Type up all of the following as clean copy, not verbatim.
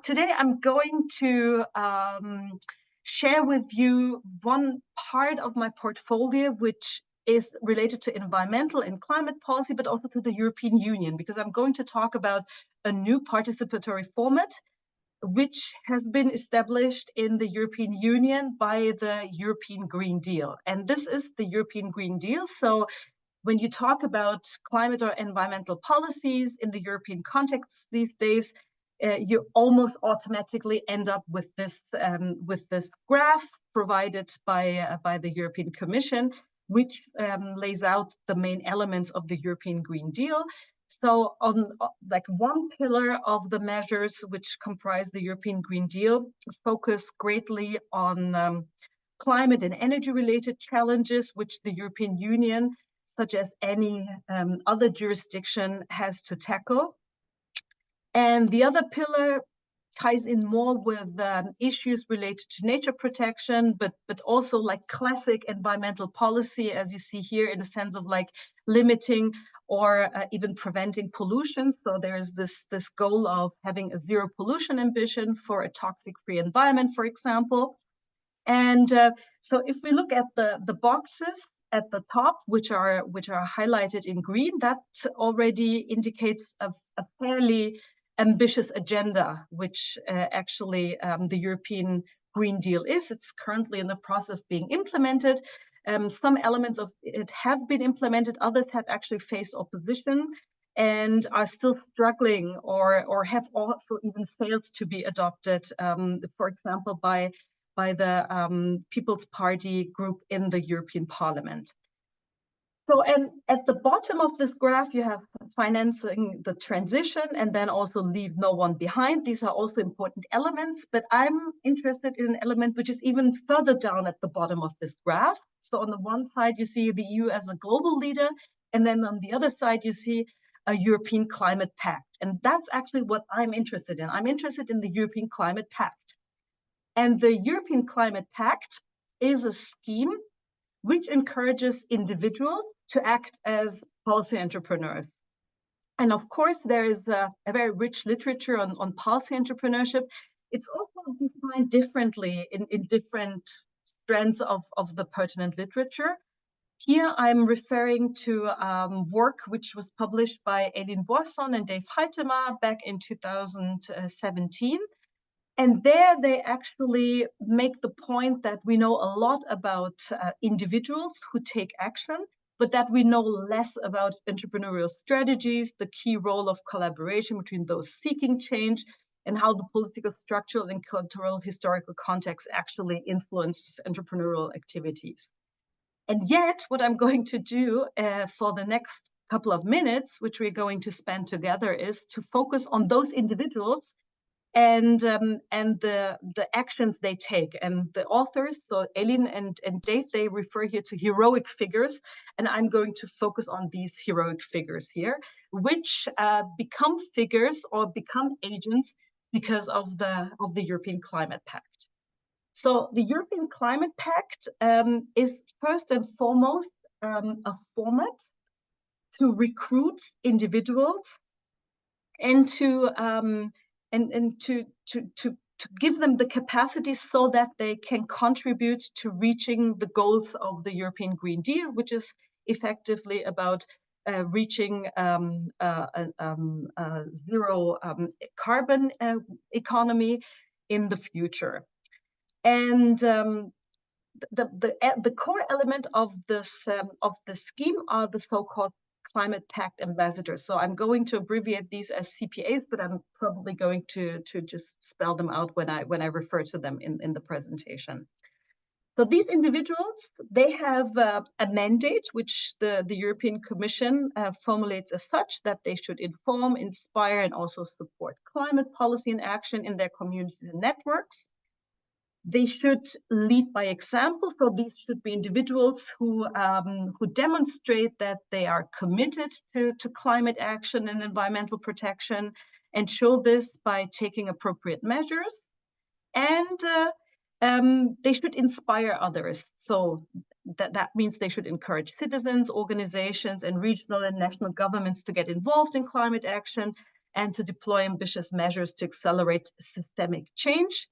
Today I'm going to share with you one part of my portfolio, which is related to environmental and climate policy, but also to the European Union, because I'm going to talk about a new participatory format, which has been established in the European Union by the European Green Deal. And this is the European Green Deal. So when you talk about climate or environmental policies in the European context these days, you almost automatically end up with this graph provided by the European Commission, which lays out the main elements of the European Green Deal. So on like one pillar of the measures which comprise the European Green Deal focus greatly on climate and energy related challenges, which the European Union, such as any other jurisdiction, has to tackle. And the other pillar ties in more with issues related to nature protection, but also like classic environmental policy, as you see here, in the sense of like limiting or even preventing pollution. So there is this goal of having a zero pollution ambition for a toxic-free environment, for example. And so if we look at the boxes at the top, which are highlighted in green, that already indicates a fairly ambitious agenda, which actually the European Green Deal is. It's currently in the process of being implemented. Some elements of it have been implemented, others have actually faced opposition and are still struggling or have also even failed to be adopted, for example, by the People's Party group in the European Parliament. So, and at the bottom of this graph, you have financing the transition and then also leave no one behind. These are also important elements, but I'm interested in an element which is even further down at the bottom of this graph. So on the one side, you see the EU as a global leader, and then on the other side, you see a European Climate Pact. And that's actually what I'm interested in. I'm interested in the European Climate Pact. And the European Climate Pact is a scheme which encourages individuals to act as policy entrepreneurs. And of course, there is a very rich literature on policy entrepreneurship. It's also defined differently in different strands of the pertinent literature. Here, I'm referring to work which was published by Eileen Boisson and Dave Heitema back in 2017. And there they actually make the point that we know a lot about individuals who take action, but that we know less about entrepreneurial strategies, the key role of collaboration between those seeking change, and how the political, structural, and cultural historical context actually influences entrepreneurial activities. And yet, what I'm going to do for the next couple of minutes, which we're going to spend together, is to focus on those individuals and the actions they take. And the authors, so Eileen and Dave, they refer here to heroic figures, and I'm going to focus on these heroic figures here, which become figures or become agents because of the European Climate Pact. So the European Climate Pact is first and foremost a format to recruit individuals and to give them the capacity so that they can contribute to reaching the goals of the European Green Deal, which is effectively about reaching a zero carbon economy in the future. And the core element of this the scheme are the so-called Climate Pact ambassadors. So I'm going to abbreviate these as CPAs, but I'm probably going to just spell them out when I refer to them in the presentation. So these individuals, they have a mandate which the European Commission formulates as such that they should inform, inspire, and also support climate policy and action in their communities and networks. They should lead by example. So these should be individuals who demonstrate that they are committed to climate action and environmental protection, and show this by taking appropriate measures. And they should inspire others. So that means they should encourage citizens, organizations, and regional and national governments to get involved in climate action, and to deploy ambitious measures to accelerate systemic change.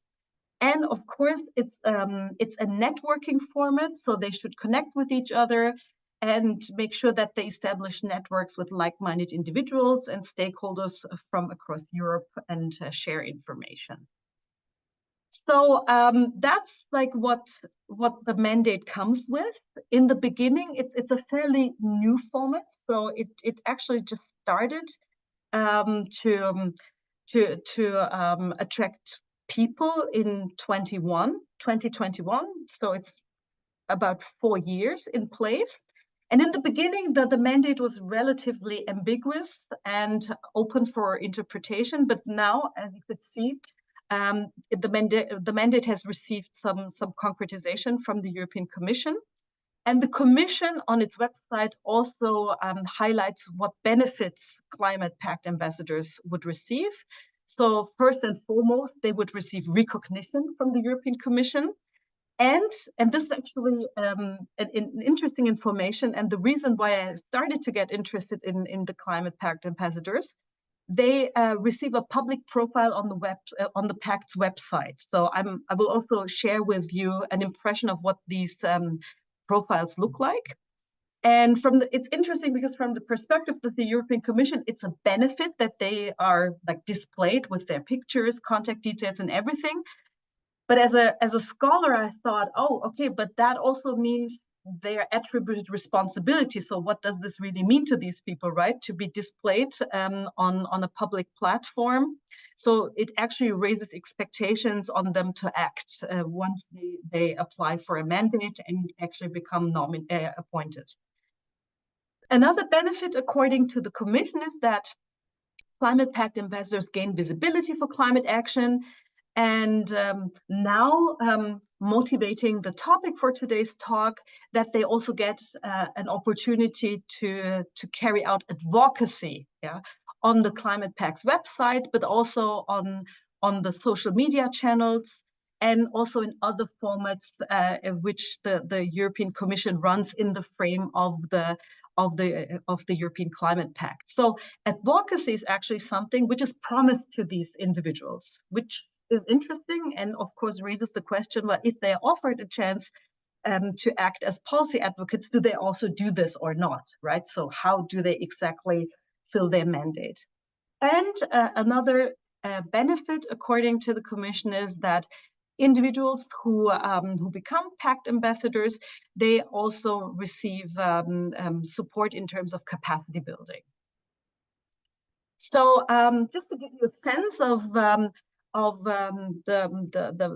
And of course, it's a networking format, so they should connect with each other and make sure that they establish networks with like-minded individuals and stakeholders from across Europe and share information. So that's like what the mandate comes with. In the beginning, it's a fairly new format, so it actually just started to attract people in 2021. So it's about 4 years in place. And in the beginning, the mandate was relatively ambiguous and open for interpretation. But now, as you could see, the mandate has received some concretization from the European Commission. And the Commission on its website also highlights what benefits Climate Pact ambassadors would receive. So first and foremost, they would receive recognition from the European Commission. And this is actually an interesting information, and the reason why I started to get interested in the Climate Pact ambassadors, they receive a public profile on the Pact's website. So I will also share with you an impression of what these profiles look like. And it's interesting because from the perspective of the European Commission, it's a benefit that they are like displayed with their pictures, contact details, and everything. But as a scholar, I thought, oh, okay, but that also means they are attributed responsibility. So what does this really mean to these people, right? To be displayed on a public platform. So it actually raises expectations on them to act once they apply for a mandate and actually become appointed. Another benefit, according to the Commission, is that Climate Pact ambassadors gain visibility for climate action. And now motivating the topic for today's talk, that they also get an opportunity to carry out advocacy, on the Climate Pact's website, but also on the social media channels, and also in other formats which the European Commission runs in the frame of the European Climate Pact. So advocacy is actually something which is promised to these individuals, which is interesting, and of course raises the question, well, if they are offered a chance to act as policy advocates, do they also do this or not, right? So how do they exactly fill their mandate? And another benefit, according to the Commission, is that individuals who become Pact ambassadors, they also receive support in terms of capacity building. So just to give you a sense of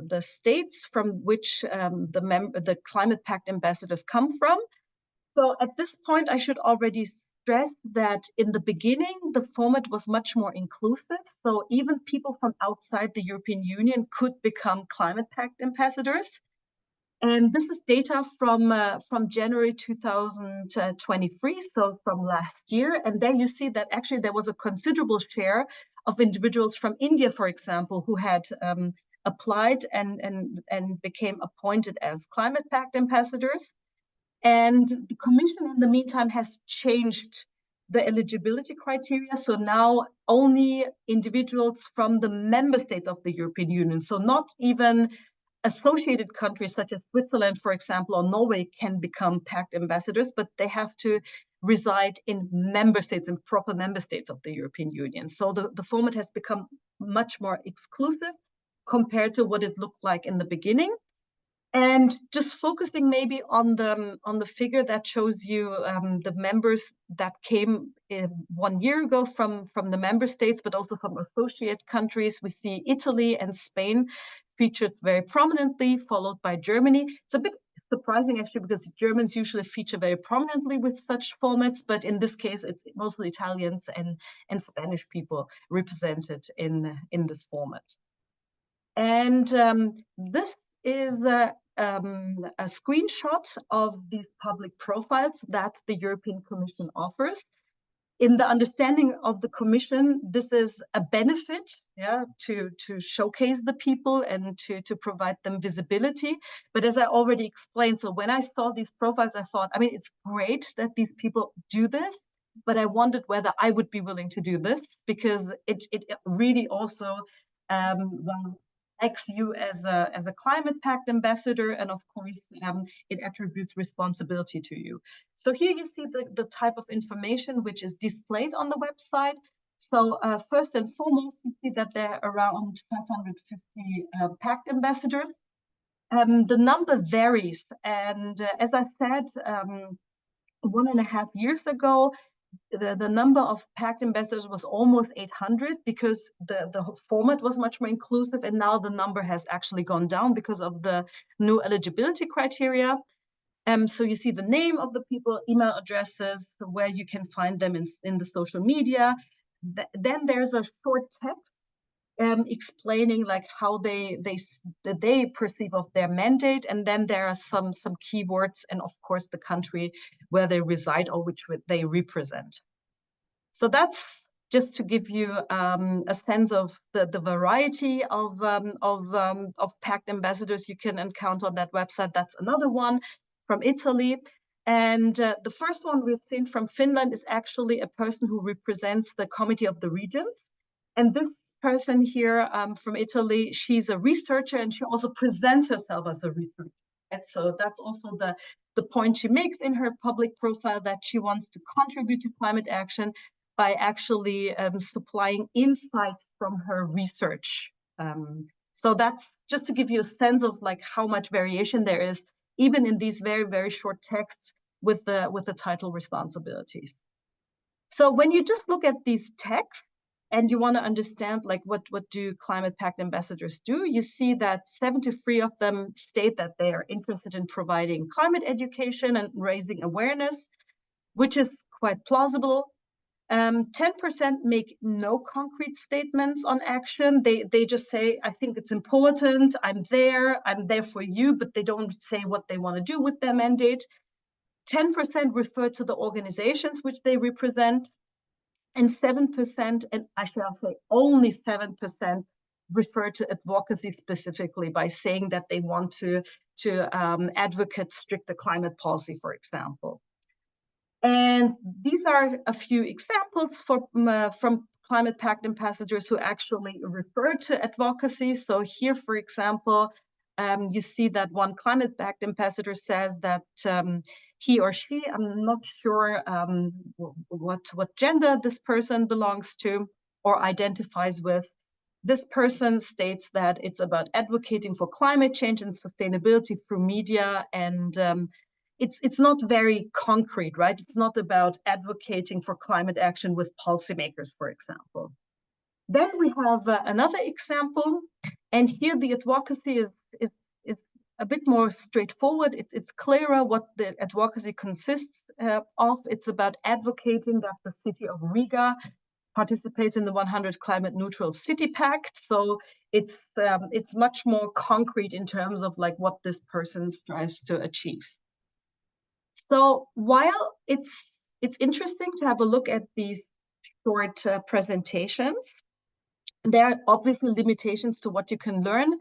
the states from which the Climate Pact ambassadors come from. So at this point, I should already stress that in the beginning, the format was much more inclusive. So even people from outside the European Union could become Climate Pact ambassadors. And this is data from January 2023, so from last year. And there you see that actually there was a considerable share of individuals from India, for example, who had applied and became appointed as Climate Pact ambassadors. And the Commission, in the meantime, has changed the eligibility criteria. So now only individuals from the member states of the European Union, so not even associated countries such as Switzerland, for example, or Norway can become Pact ambassadors, but they have to reside in member states, in proper member states of the European Union. So the format has become much more exclusive compared to what it looked like in the beginning. And just focusing maybe on the figure that shows you the members that came 1 year ago from the member states, but also from associate countries. We see Italy and Spain featured very prominently, followed by Germany. It's a bit surprising actually, because Germans usually feature very prominently with such formats, but in this case, it's mostly Italians and Spanish people represented in this format. And this is a screenshot of these public profiles that the European Commission offers. In the understanding of the Commission, this is a benefit, to showcase the people and to provide them visibility. But as I already explained, so when I saw these profiles, I thought, I mean, it's great that these people do this, but I wondered whether I would be willing to do this, because it really also well, acts you as a climate pact ambassador, and of course it attributes responsibility to you. So here you see the type of information which is displayed on the website. So first and foremost, you see that there are around 550 pact ambassadors. The number varies, and as I said, 1.5 years ago, the number of pact ambassadors was almost 800, because the format was much more inclusive, and now the number has actually gone down because of the new eligibility criteria. So you see the name of the people, email addresses, where you can find them in the social media. Then there's a short text explaining like how they perceive of their mandate, and then there are some keywords, and of course the country where they reside or which they represent. So that's just to give you a sense of the variety of pact ambassadors you can encounter on that website. That's another one from Italy. And the first one we've seen from Finland is actually a person who represents the Committee of the Regions. And this person here from Italy, she's a researcher, and she also presents herself as a researcher. And so that's also the point she makes in her public profile, that she wants to contribute to climate action by actually supplying insights from her research. So that's just to give you a sense of like how much variation there is, even in these very, very short texts with the title responsibilities. So when you just look at these texts and you want to understand like what do climate pact ambassadors do, you see that 73 of them state that they are interested in providing climate education and raising awareness, which is quite plausible. 10% make no concrete statements on action. They just say, I think it's important, I'm there for you, but they don't say what they want to do with their mandate. 10% refer to the organizations which they represent, and 7%, and I shall say only 7%, refer to advocacy specifically by saying that they want to advocate stricter climate policy, for example. And these are a few examples from climate pact ambassadors who actually refer to advocacy. So here, for example, you see that one climate pact ambassador says that he or she, I'm not sure what gender this person belongs to or identifies with. This person states that it's about advocating for climate change and sustainability through media, and it's not very concrete, right? It's not about advocating for climate action with policymakers, for example. Then we have another example, and here the advocacy is a bit more straightforward. It's clearer what the advocacy consists of. It's about advocating that the city of Riga participates in the 100 Climate Neutral City Pact. So it's much more concrete in terms of like what this person strives to achieve. So while it's interesting to have a look at these short presentations, there are obviously limitations to what you can learn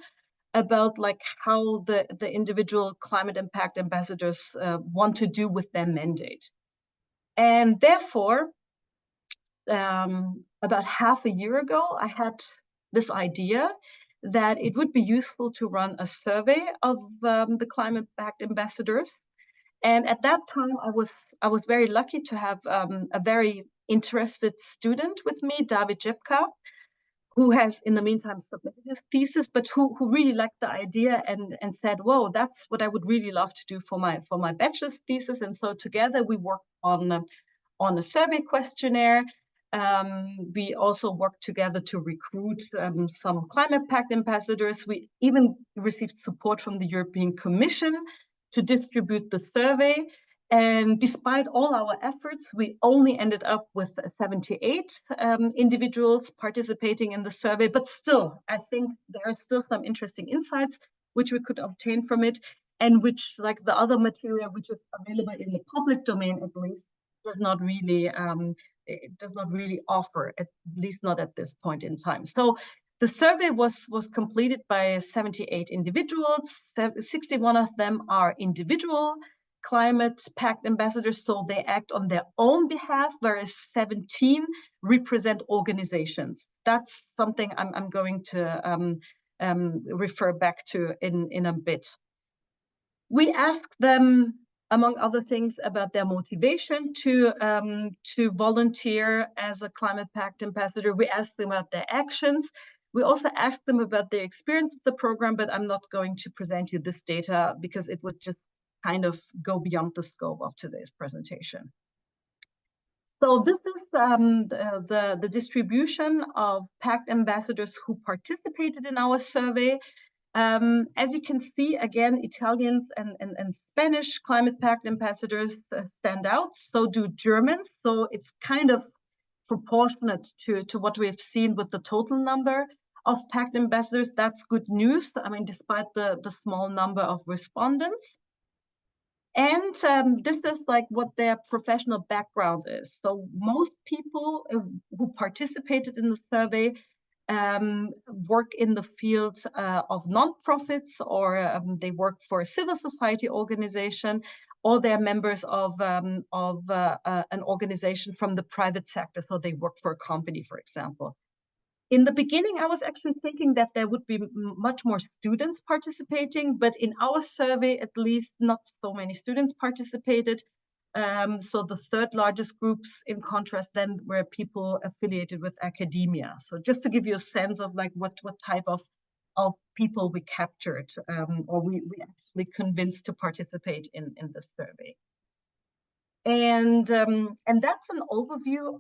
about like how the individual climate impact ambassadors want to do with their mandate. And therefore, about half a year ago, I had this idea that it would be useful to run a survey of the climate impact ambassadors. And at that time, I was very lucky to have a very interested student with me, David Jepka, who has in the meantime submitted his thesis, but who really liked the idea and said, whoa, that's what I would really love to do for my bachelor's thesis. And so together we worked on a survey questionnaire. We also worked together to recruit some climate pact ambassadors. We even received support from the European Commission to distribute the survey. And despite all our efforts, we only ended up with 78 individuals participating in the survey. But still, I think there are still some interesting insights which we could obtain from it, and which, like the other material which is available in the public domain at least, does not really offer, at least not at this point in time. So the survey was completed by 78 individuals. 61 of them are individual climate pact ambassadors, so they act on their own behalf, whereas 17 represent organizations. That's something I'm going to refer back to in a bit. We asked them, among other things, about their motivation to volunteer as a climate pact ambassador. We asked them about their actions. We also asked them about their experience with the program, but I'm not going to present you this data because it would just kind of go beyond the scope of today's presentation. So this is the distribution of Pact ambassadors who participated in our survey. As you can see, again, Italians and Spanish climate pact ambassadors stand out. So do Germans. So it's kind of proportionate to what we've seen with the total number of pact ambassadors. That's good news. I mean, despite the small number of respondents. And this is like what their professional background is. So most people who participated in the survey work in the field of nonprofits, or they work for a civil society organization, or they're members of an organization from the private sector. So they work for a company, for example. In the beginning, I was actually thinking that there would be much more students participating, but in our survey, at least, not so many students participated. So the third largest groups, in contrast, then were people affiliated with academia. So just to give you a sense of like what type of people we captured, or we actually convinced to participate in this survey. And that's an overview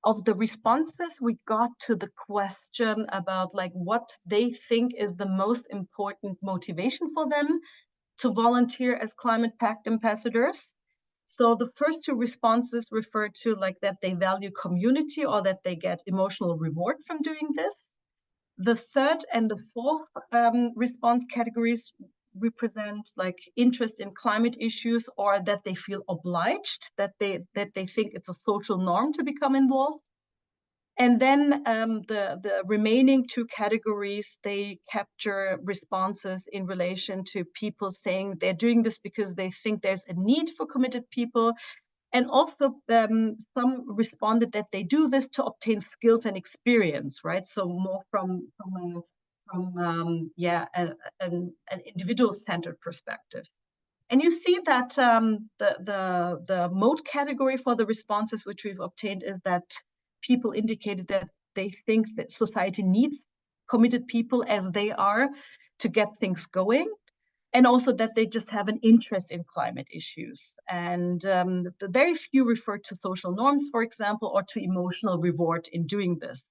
of the responses we got to the question about like what they think is the most important motivation for them to volunteer as climate pact ambassadors. So the first two responses refer to like that they value community or that they get emotional reward from doing this. The third and the fourth response categories represent like interest in climate issues, or that they feel obliged, that they think it's a social norm to become involved. And then the remaining two categories, they capture responses in relation to people saying they're doing this because they think there's a need for committed people. And also some responded that they do this to obtain skills and experience, right? So more from an individual-centered perspective. And you see that the mode category for the responses which we've obtained is that people indicated that they think that society needs committed people as they are to get things going, and also that they just have an interest in climate issues. And the very few refer to social norms, for example, or to emotional reward in doing this.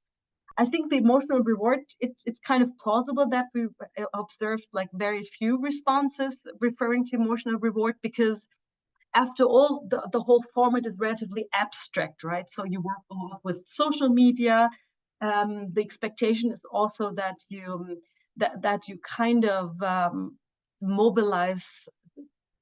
I think the emotional reward, it's kind of plausible that we observed like very few responses referring to emotional reward, because after all, the whole format is relatively abstract, right? So you work a lot with social media. The expectation is also that you kind of mobilize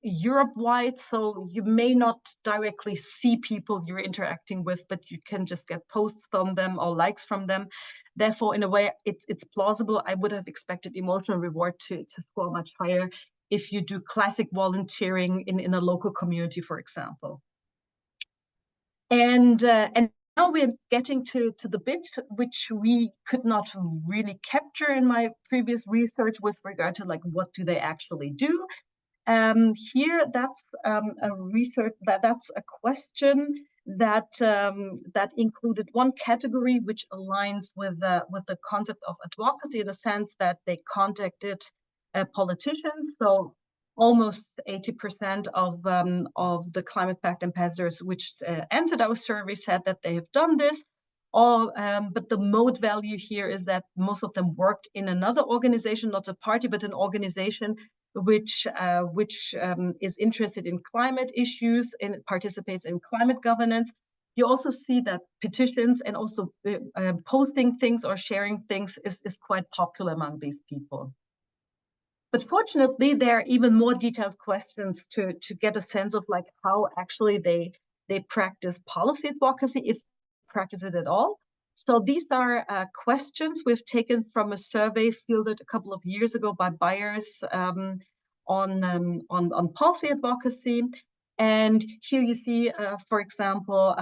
Europe-wide, so you may not directly see people you're interacting with, but you can just get posts from them or likes from them. Therefore, in a way, it's plausible. I would have expected emotional reward to score much higher if you do classic volunteering in a local community, for example. And now we're getting to the bit which we could not really capture in my previous research with regard to like what do they actually do. Here, that's a research that's a question that included one category which aligns with the concept of advocacy, in the sense that they contacted politicians. So almost 80% of the climate pact ambassadors which answered our survey said that they have done this. But the mode value here is that most of them worked in another organization, not a party, but an organization which is interested in climate issues and participates in climate governance. You also see that petitions and also posting things or sharing things is quite popular among these people. But fortunately, there are even more detailed questions to get a sense of like how actually they practice policy advocacy, if they practice it at all. So these are questions we've taken from a survey fielded a couple of years ago by Byers on policy advocacy. And here you see, for example,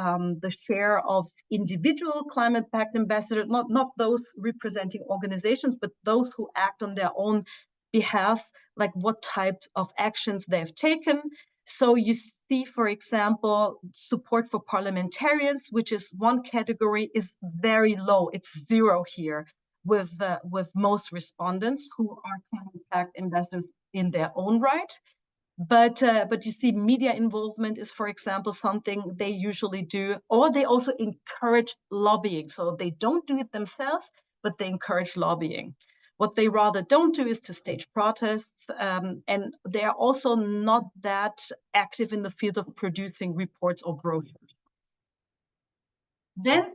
the share of individual climate pact ambassadors, not those representing organizations, but those who act on their own behalf, like what type of actions they've taken. So you see, for example, support for parliamentarians, which is one category, is very low. It's 0 here with most respondents who are climate pact ambassadors in their own right. But you see, media involvement is, for example, something they usually do, or they also encourage lobbying. So they don't do it themselves, but they encourage lobbying. What they rather don't do is to stage protests, and they are also not that active in the field of producing reports or brochures. Then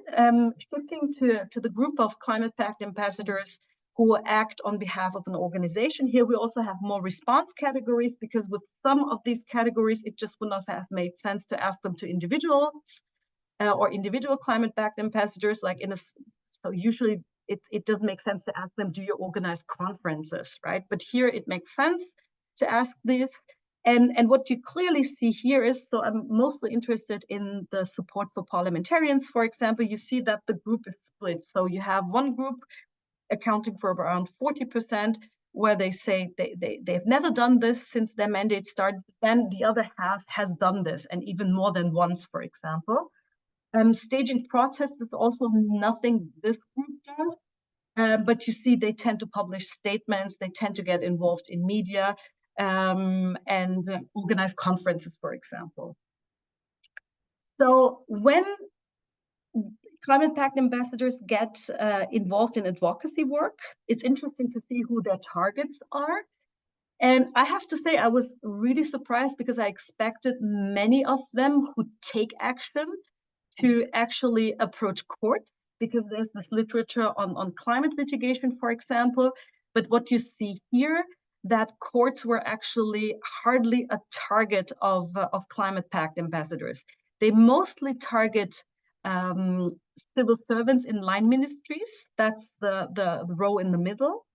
shifting to the group of climate pact ambassadors who act on behalf of an organization. Here we also have more response categories, because with some of these categories, it just would not have made sense to ask them to individuals or individual climate pact ambassadors. So usually it doesn't make sense to ask them, do you organize conferences, right? But here it makes sense to ask this. And what you clearly see here is, so I'm mostly interested in the support for parliamentarians, for example. You see that the group is split. So you have one group accounting for around 40%, where they say they've never done this since their mandate started. Then the other half has done this, and even more than once, for example. Staging protests is also nothing this group does, but you see they tend to publish statements, they tend to get involved in media, and organize conferences, for example. So when climate pact ambassadors get involved in advocacy work, it's interesting to see who their targets are. And I have to say, I was really surprised, because I expected many of them who take action to actually approach courts, because there's this literature on climate litigation, for example. But what you see here, that courts were actually hardly a target of climate pact ambassadors. They mostly target civil servants in line ministries. That's the row in the middle.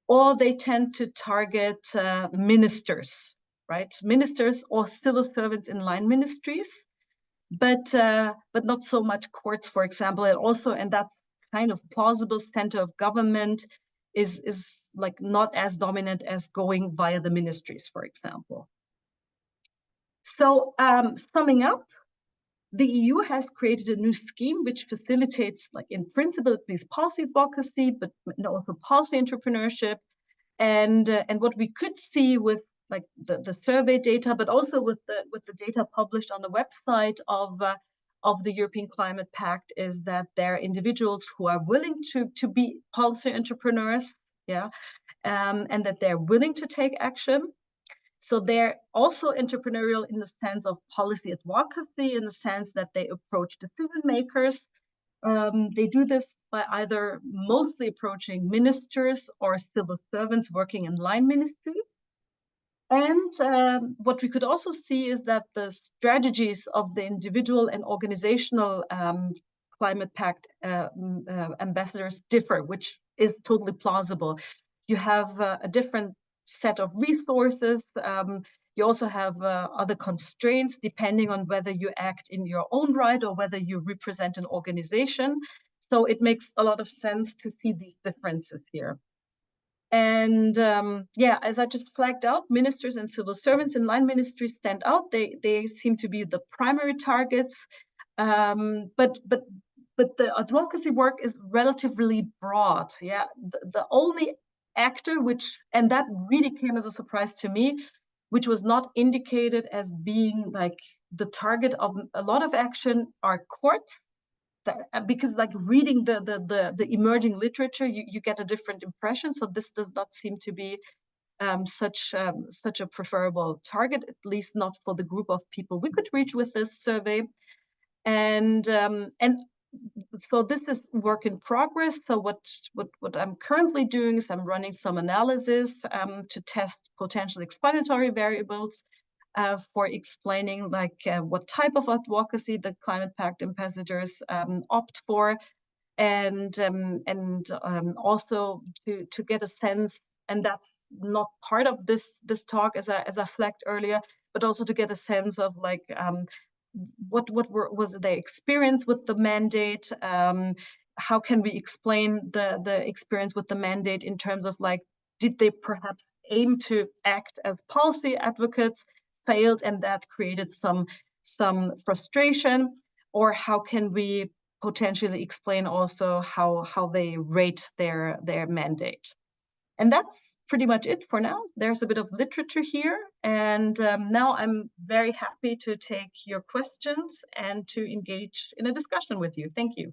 Or they tend to target ministers, right? Ministers or civil servants in line ministries, but not so much courts, for example. And that's kind of plausible. Center of government is like not as dominant as going via the ministries, for example. So summing up, the EU has created a new scheme which facilitates, like in principle, at least policy advocacy, but also policy entrepreneurship. And what we could see with like the survey data, but also with the data published on the website of the European Climate Pact, is that there are individuals who are willing to be policy entrepreneurs, yeah, and that they're willing to take action. So they're also entrepreneurial in the sense of policy advocacy, in the sense that they approach decision makers. They do this by either mostly approaching ministers or civil servants working in line ministries. And what we could also see is that the strategies of the individual and organizational climate pact ambassadors differ, which is totally plausible. You have a different set of resources. You also have other constraints depending on whether you act in your own right or whether you represent an organization. So it makes a lot of sense to see these differences here. And yeah, as I just flagged out, ministers and civil servants in line ministries stand out. They seem to be the primary targets, but the advocacy work is relatively broad. Yeah, the only actor and that really came as a surprise to me, which was not indicated as being like the target of a lot of action, are courts. Because like reading the emerging literature, you get a different impression. So this does not seem to be such a preferable target, at least not for the group of people we could reach with this survey. And so this is work in progress. So what I'm currently doing is I'm running some analysis to test potential explanatory variables for explaining like what type of advocacy the Climate Pact ambassadors opt for, and also to get a sense, and that's not part of this talk, as I flagged earlier, but also to get a sense of like what was their experience with the mandate. How can we explain the experience with the mandate in terms of like, did they perhaps aim to act as policy advocates, failed, and that created some frustration? Or how can we potentially explain also how they rate their mandate? And that's pretty much it for now. There's a bit of literature here. And now I'm very happy to take your questions and to engage in a discussion with you. Thank you.